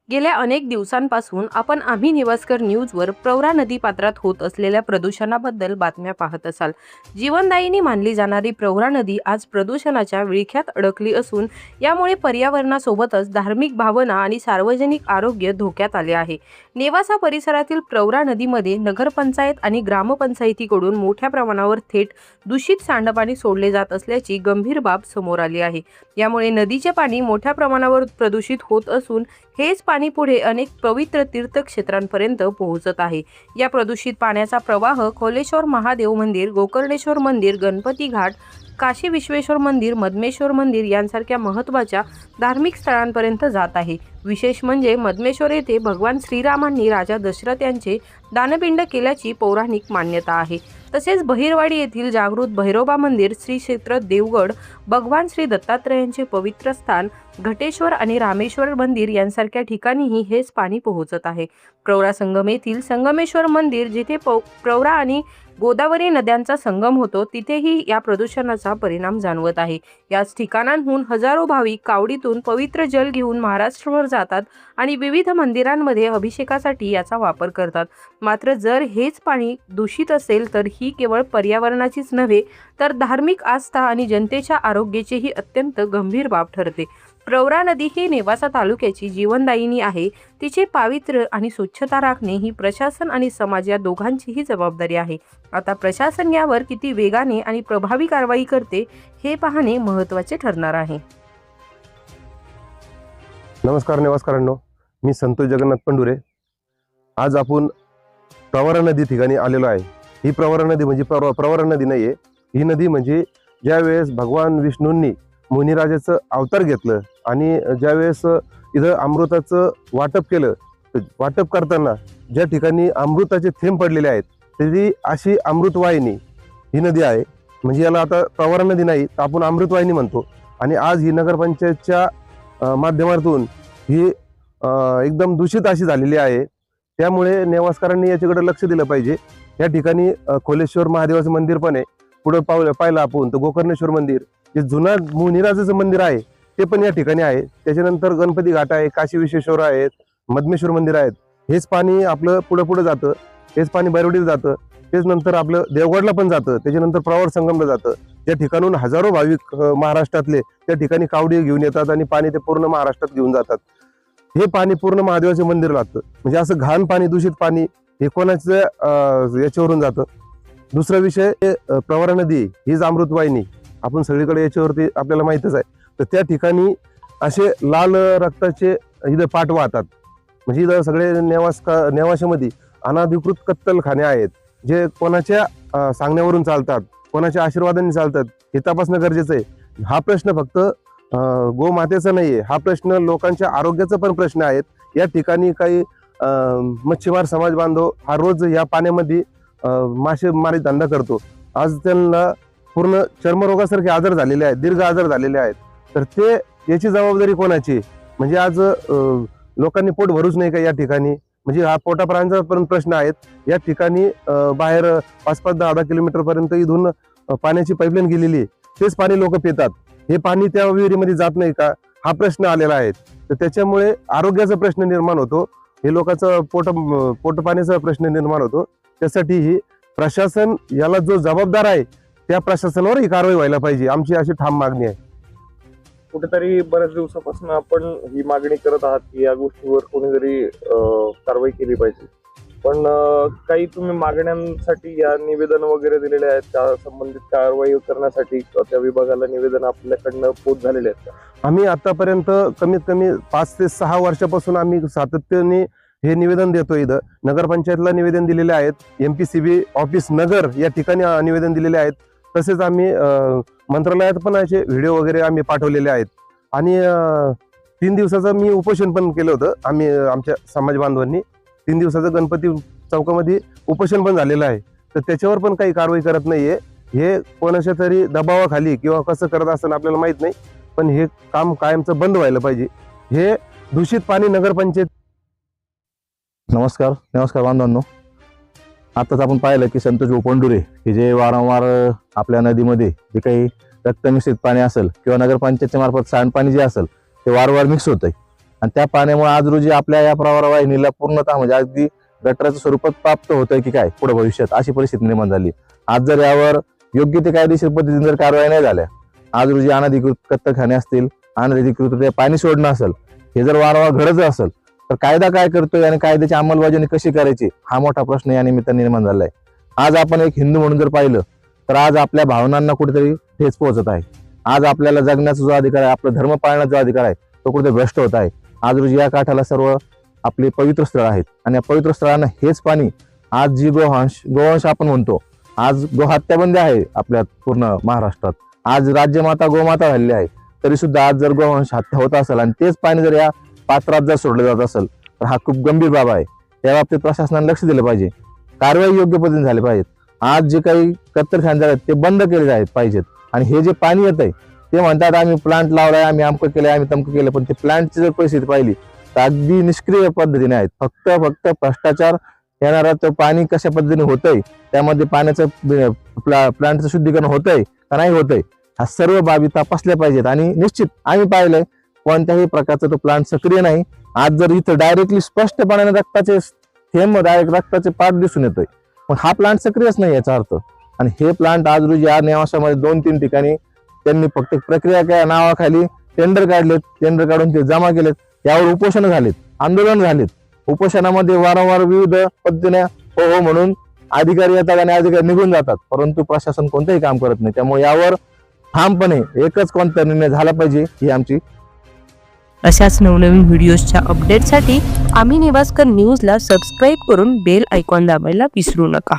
गेल्या अनेक दिवसांपासून आपण आम्ही निवासकर न्यूजवर प्रवरा नदी पात्रात होत असलेल्या प्रदूषणाबद्दल बातम्या पाहत असाल। जीवनदायिनी मानली जाणारी प्रवरा नदी आज प्रदूषणाच्या विळख्यात अडकली असून यामुळे पर्यावरणासोबतच धार्मिक भावना आणि सार्वजनिक आरोग्य धोक्यात आले आहे। नेवासा परिसरातील प्रवरा नदीमध्ये नगरपंचायत आणि ग्रामपंचायतीकडून मोठ्या प्रमाणावर थेट दूषित सांडपाणी सोडले जात असल्याची गंभीर बाब समोर आली आहे। यामुळे नदीचे पाणी मोठ्या प्रमाणावर प्रदूषित होत असून हेच पाणी पुढे अनेक पवित्र तीर्थक्षेत्रांपर्यंत पोहोचत आहे। या प्रदूषित पाण्याचा प्रवाह खोलेश्वर महादेव मंदिर, गोकर्णेश्वर मंदिर, गणपती घाट, काशी विश्वेश्वर मंदिर, मधमेश्वर मंदिर यांसारख्या महत्त्वाच्या धार्मिक स्थळांपर्यंत जात आहे। विशेष म्हणजे मधमेश्वर येथे भगवान श्रीरामांनी राजा दशरथ यांचे दानपिंड केल्याची पौराणिक मान्यता आहे। तसेच बहिरवाडी येथील जागृत भैरोबा मंदिर, श्री क्षेत्र देवगड, भगवान श्री दत्तात्रेयांचे पवित्र स्थान घटेश्वर आणि रामेश्वर मंदिर यांसारख्या ठिकाणीही हेच पाणी पोहोचत आहे। प्रवरा संगम येथील संगमेश्वर मंदिर, जिथे प्रवरा आणि गोदावरी नद्यांचा संगम होतो, तिथेही या प्रदूषणाचा परिणाम जाणवत आहे। याच ठिकाणांहून हजारो भाविक कावडीतून पवित्र जल घेऊन महाराष्ट्रभर जातात आणि विविध मंदिरांमध्ये अभिषेकासाठी याचा वापर करतात। मात्र जर हेच पाणी दूषित असेल तर ही केवळ पर्यावरणाचीच नव्हे तर धार्मिक आस्था आणि जनतेच्या आरोग्याचीही अत्यंत गंभीर बाब ठरते। प्रवरा नदी ही नेवासा तालुक्याची जीवनदायिनी आहे। तिचे पावित्र्य आणि स्वच्छता राखणे ही प्रशासन आणि समाज या दोघांचीही जबाबदारी आहे। आता प्रशासन यावर किती वेगाने आणि प्रभावी कारवाई करते हे पाहणे महत्त्वाचे ठरणार आहे। नमस्कार नेवासकरांनो, मी संतोष जगन्नाथ पंडुरे। आज आपण प्रवरा नदी ठिकाणी आलेलो आहे। ही प्रवरा नदी म्हणजे प्रवरा नदी नाही आहे, ही नदी म्हणजे ज्यावेळेस भगवान विष्णूंनी मुनिराजाचं अवतार घेतलं आणि ज्यावेळेस इथं अमृताचं वाटप केलं, वाटप करताना ज्या ठिकाणी अमृताचे थेंब पडलेले आहेत तरी अशी अमृतवाहिनी ही नदी आहे। म्हणजे याला आता प्रवरा नदी नाही तर आपण अमृतवाहिनी म्हणतो। आणि आज ही नगरपंचायतच्या माध्यमातून ही एकदम दूषित अशी झालेली आहे। त्यामुळे नेवासकरांनी याच्याकडे लक्ष दिलं पाहिजे। या ठिकाणी खोलेश्वर महादेवाचं मंदिर पण आहे। पुढे पाहिलं आपण तर गोकर्णेश्वर मंदिर, जे जुना मुनिराजाचं मंदिर आहे ते पण या ठिकाणी आहे। त्याच्यानंतर गणपती घाट आहे, काशी विश्वेश्वर आहेत, मधमेश्वर मंदिर आहेत। हेच पाणी आपलं पुढे जातं, हेच पाणी बैरवडीला जातं, तेच नंतर आपलं देवगडला पण जातं, त्याच्यानंतर प्रवर संगमला जातं। त्या ठिकाणून हजारो भाविक महाराष्ट्रातले त्या ठिकाणी कावडी घेऊन येतात आणि पाणी ते पूर्ण महाराष्ट्रात घेऊन जातात। हे पाणी पूर्ण महादेवाचे मंदिर लागतं। म्हणजे असं घाण पाणी, दूषित पाणी हे कोणाचं याच्यावरून जातं। दुसरा विषय, प्रवरा नदी हीच अमृतवाहिनी, आपण सगळीकडे याच्यावरती आपल्याला माहितच आहे। तर त्या ठिकाणी असे लाल रक्ताचे इथं पाठ वाहतात। म्हणजे इथं सगळे नेवाशामध्ये अनाधिकृत कत्तलखाने आहेत, जे कोणाच्या सांगण्यावरून चालतात, कोणाच्या आशीर्वादाने चालतात, हे तपासणं गरजेचं आहे। हा प्रश्न फक्त गोमातेचा नाही आहे, हा प्रश्न लोकांच्या आरोग्याचा पण प्रश्न आहे। या ठिकाणी काही मच्छीमार समाज बांधव हा रोज या पाण्यामध्ये मासेमारी धंदा करतो। आज त्यांना पूर्ण चर्मरोगासारखे आजार झालेले आहेत, दीर्घ आजार झालेले आहेत। तर ते याची जबाबदारी कोणाची? म्हणजे आज लोकांनी पोट भरूच नाही का या ठिकाणी? म्हणजे हा पोटापर्यंतचा पण प्रश्न आहे। या ठिकाणी बाहेर 5-5, 10-10 किलोमीटर पर्यंत इथून पाण्याची पाईपलाईन गेलेली आहे, तेच पाणी लोक पितात। हे पाणी त्या विहिरीमध्ये जात नाही का, हा प्रश्न आलेला आहे। तर त्याच्यामुळे आरोग्याचा प्रश्न निर्माण होतो, हे लोकांचा पोट पाण्याचा प्रश्न निर्माण होतो। त्यासाठी ही प्रशासन याला जो जबाबदार आहे त्या प्रशासनावर ही कारवाई व्हायला पाहिजे, आमची अशी ठाम मागणी आहे। कुठेतरी बऱ्याच दिवसापासून आपण ही मागणी करत आहात की या गोष्टीवर कोणीतरी कारवाई केली पाहिजे, पण काही तुम्ही मागण्यांसाठी या निवेदन वगैरे दिलेले आहेत, त्या संबंधित कारवाई करण्यासाठी त्या विभागाला निवेदन आपल्याकडनं पोच झालेले आहेत का? आम्ही आतापर्यंत कमीत कमी 5 ते 6 वर्षापासून आम्ही सातत्याने हे निवेदन देतो। इथं नगरपंचायतला निवेदन दिलेले आहेत, MPCB ऑफिस नगर या ठिकाणी निवेदन दिलेले आहेत। तसेच आम्ही मंत्रालयात पण असे व्हिडिओ वगैरे आम्ही पाठवलेले आहेत। आणि 3 दिवसाचं मी उपोषण पण केलं होतं। आम्ही आमच्या समाज बांधवांनी 3 दिवसाचं गणपती चौकामध्ये उपोषण पण झालेलं आहे। तर त्याच्यावर पण काही कारवाई करत नाहीये। हे कोणाच्या तरी दबावाखाली किंवा कसं करत असताना आपल्याला माहित नाही, पण हे काम कायमचं बंद व्हायला पाहिजे। हे दूषित पाणी नगरपंचायत। नमस्कार बांधवांनो, आताच आपण पाहिलं की संतोष पंडुरे हे जे वारंवार आपल्या नदीमध्ये जे काही रक्त मिश्रित पाणी असेल किंवा नगरपंचायतच्या मार्फत सांडपाणी जे असेल ते वारंवार मिक्स होत आहे आणि त्या पाण्यामुळे आज रोजी आपल्या या प्रवरा वाहिनीला पूर्णतः म्हणजे अगदी गटाराच्या स्वरूपात प्राप्त होतंय की काय पुढे भविष्यात, अशी परिस्थिती निर्माण झाली. आज जर यावर योग्य ते कायदेशीर पद्धतीने जर कारवाई नाही झाल्या, आज रोजी अनधिकृत कत्तलखाने असतील, अनधिकृत पाणी सोडणं असेल, हे जर वारंवार घडत असेल तर कायदा काय करतोय आणि कायद्याची अंमलबजावणी कशी करायची, हा मोठा प्रश्न या निमित्ताने निर्माण झालाय. आज आपण एक हिंदू म्हणून जर पाहिलं तर आज आपल्या भावनांना कुठेतरी ठेच पोहोचत आहे. आज आपल्याला जगण्याचा जो अधिकार आहे, आपला धर्म पाळण्याचा जो अधिकार आहे, तो कुठेतरी भ्रष्ट होत आहे. आज रोजी या काठाला सर्व आपले पवित्र स्थळ आहेत आणि या पवित्र स्थळांना हेच पाणी आज जी गोवंश आपण म्हणतो, आज गोहत्या बंदी आहे आपल्या पूर्ण महाराष्ट्रात, आज राज्यमाता गोमाता झालेली आहे, तरी सुद्धा आज जर गोवंश हत्या होत असेल आणि तेच पाणी जर या पात्रात जर सोडलं जात असेल तर हा खूप गंभीर बाब आहे. त्या बाबतीत प्रशासनाने लक्ष दिलं पाहिजे, कारवाई योग्य पद्धतीने झाली पाहिजेत. आज जे काही कत्तलखाने आहेत ते बंद केले पाहिजेत आणि हे जे पाणी येत आहे ते म्हणतात आम्ही प्लांट लावलाय, आम्ही अमकं केलंय, आम्ही तमकं केलं, पण ते प्लांटची जर परिस्थिती पाहिली तर अगदी निष्क्रिय पद्धतीने आहेत. फक्त भ्रष्टाचार येणारा तो पाणी कशा पद्धतीने होतंय, त्यामध्ये पाण्याचं प्लांटचं शुद्धीकरण होतंय का नाही होतंय, ह्या सर्व बाबी तपासल्या पाहिजेत. आणि निश्चित आम्ही पाहिलंय कोणत्याही प्रकारचा तो प्लांट सक्रिय नाही. आज जर इथं डायरेक्टली स्पष्टपणे रक्ताचे थेंब, रक्ताचे पाठ दिसून येतोय, पण हा प्लांट सक्रियच नाही याचा अर्थ. आणि हे प्लांट आज रोजी या नेवाशामध्ये 2-3 ठिकाणी त्यांनी फक्त प्रक्रिया नावाखाली टेंडर काढलेत, टेंडर काढून ते जमा केलेत, यावर उपोषण झालेत, आंदोलन झालेत. उपोषणामध्ये वारंवार विविध पद्धतीने हो म्हणून अधिकारी येतात आणि अधिकारी निघून जातात, परंतु प्रशासन कोणतंही काम करत नाही. त्यामुळे यावर ठामपणे एकच कोणता निर्णय झाला पाहिजे ही आमची. अशाच नवनवीन व्हिडिओजच्या अपडेटसाठी आम्ही निवासकर न्यूजला सबस्क्राईब करून बेल आयकॉन दाबायला विसरू नका.